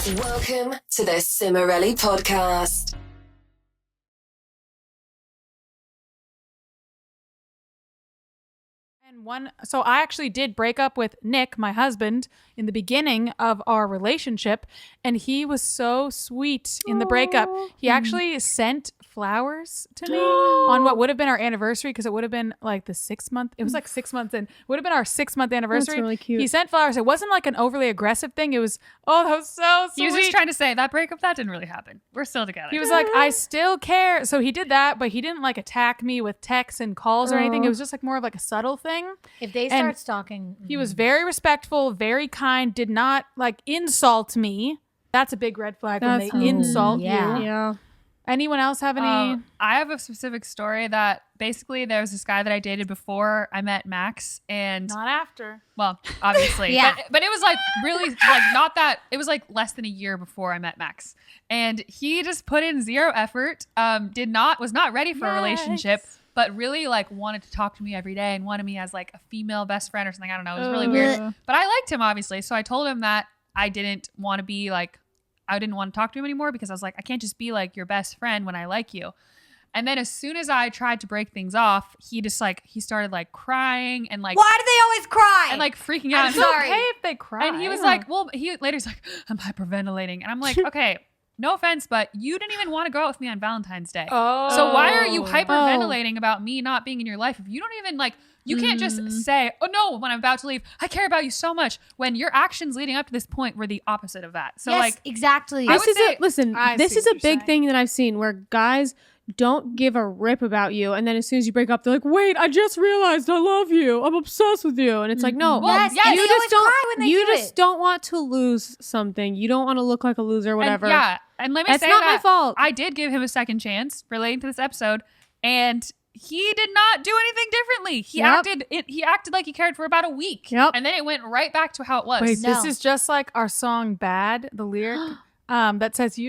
Welcome to the Cimorelli podcast. So I actually did break up with Nick, my husband, in the beginning of our relationship, and he was so sweet in the breakup. He actually sent flowers to me on what would have been our anniversary, because it would have been like the 6 month. It was like 6 months in. Would have been our 6 month anniversary. That's really cute. He sent flowers. It wasn't like an overly aggressive thing. It was, that was so sweet. He was just trying to say that breakup, that didn't really happen. We're still together. He was like, I still care. So he did that, but he didn't like attack me with texts and calls or anything. It was just like more of like a subtle thing. If they start stalking, he was very respectful, very kind, did not like insult me. That's a big red flag when they insult you. Yeah. Anyone else have any? I have a specific story that basically there was this guy that I dated before I met Max, and Not after. well, obviously, Yeah. but it was like really like not that. It was like less than a year before I met Max, and he just put in zero effort. Was not ready for a relationship, but really like wanted to talk to me every day and wanted me as like a female best friend or something. I don't know. It was really weird, but I liked him obviously, so I told him that I didn't want to talk to him anymore, because I was like, I can't just be like your best friend when I like you. And then as soon as I tried to break things off, he started like crying and like, why do they always cry? and like freaking out. It's okay if they cry. And he was like, later's like, I'm hyperventilating. And I'm like, okay, no offense, but you didn't even want to go out with me on Valentine's Day. So why are you hyperventilating about me not being in your life? If you don't even like, you can't just say, oh no, when I'm about to leave, I care about you so much, when your actions leading up to this point were the opposite of that. So yes, like, exactly. I would say- This is a big thing that I've seen where guys don't give a rip about you, and then as soon as you break up, they're like, wait, I just realized I love you. I'm obsessed with you. And it's like, no, Yes, and they always cry when they you do just it. don't want to lose something. You don't want to look like a loser or whatever. And let me That's say not that my fault. I did give him a second chance relating to this episode, and he did not do anything differently. He acted like he cared for about a week. Yep. And then it went right back to how it was. Wait, No. this is just like our song "Bad," the lyric that says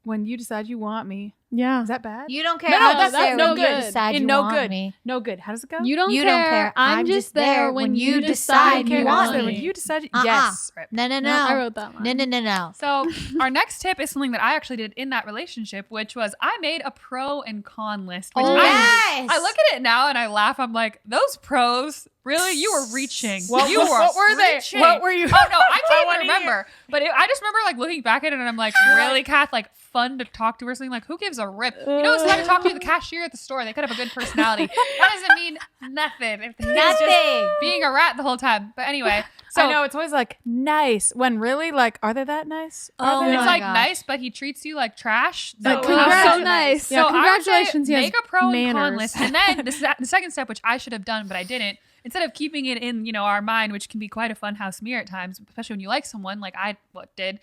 when you decide you want me. Yeah. Is that bad? You don't care. No, I'm that's just there no when good. You decide In you no want good. me. No good. How does it go? You don't You care. don't care. I'm just there when you decide Okay, you that's want there. me. When you decide, Uh-uh. yes. No. I wrote that one. No. So our next tip is something that I actually did in that relationship, which was I made a pro and con list. Which Yes. I look at it now and I laugh. I'm like, those pros, really? You were reaching. What were they? reaching. What were you? Oh no, I can't wanna even remember. But I just remember like looking back at it and I'm like, really, Kath? Like fun to talk to or something? Like who gives a rip? You know, it's fun to talk to the cashier at the store. They could have a good personality. That doesn't mean nothing. If he's just Nothing. being a rat the whole time. But anyway, so I know it's always like nice when really like, are they that nice? Oh it's my like gosh. nice, but he treats you like trash. Like, So congrats. so nice. So Yeah, I would say congratulations. He has make a pro and con manners. list, and then the second step, which I should have done but I didn't. Instead of keeping it in, our mind, which can be quite a fun house mirror at times, especially when you like someone, like I did,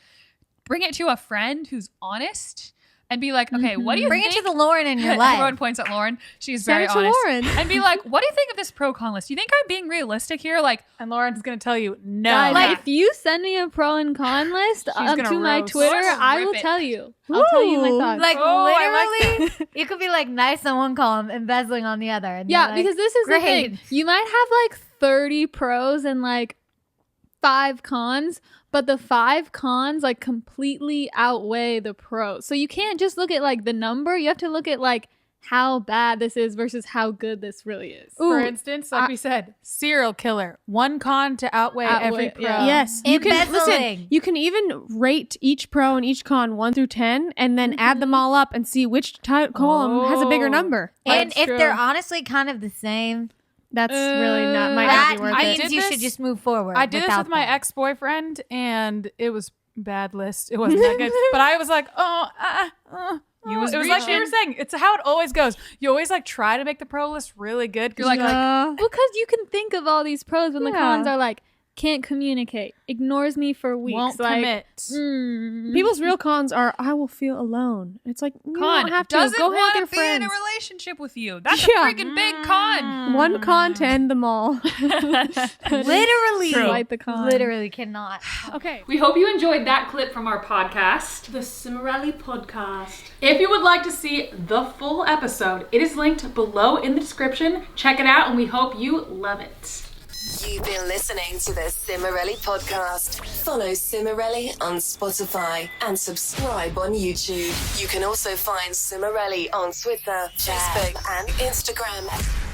bring it to a friend who's honest. And be like, okay, what do you Bring think? it to the Lauren in your life. Everyone points at Lauren. She's Send very it to honest. Lauren. And be like, what do you think of this pro con list? Do you think I'm being realistic here? Like, And Lauren's gonna tell you no. Guys, Like- if you send me a pro and con list gonna to my roast. Twitter, Let's I rip will it. tell you. I'll tell you my Ooh. thoughts. Like I literally, you could be like nice on one column, embezzling on the other. And yeah, you're like, because this is the great. thing. You might have like 30 pros and like 5 cons, but the 5 cons like completely outweigh the pros. So you can't just look at like the number. You have to look at like how bad this is versus how good this really is. For instance, like we said, serial killer. One con to outweigh every pro. yeah. Yes, You can embezzling. You can even rate each pro and each con 1 through 10, and then add them all up and see which column has a bigger number. And That's if true. they're honestly kind of the same, That's really not might that not be worth I means it. did you this- should just move forward. I did this without with my them. ex-boyfriend, and it was bad list. It wasn't that good. But I was like, You was it was like you were reaching. saying. It's how it always goes. You always like try to make the pro list really good. You're like, Well, because you can think of all these pros when the Yeah. cons are like, can't communicate, ignores me for weeks, won't like, commit. People's real cons are, I will feel alone. It's like, you con don't have to. doesn't Go hang with want your to be in a friends. relationship with you. That's Yeah. a freaking big con. One con to end them all. Literally, Fight the con. literally cannot. Okay. We hope you enjoyed that clip from our podcast. The Cimorelli podcast. If you would like to see the full episode, it is linked below in the description. Check it out, and we hope you love it. You've been listening to the Cimorelli podcast. Follow Cimorelli on Spotify and subscribe on YouTube. You can also find Cimorelli on Twitter, Facebook, and Instagram.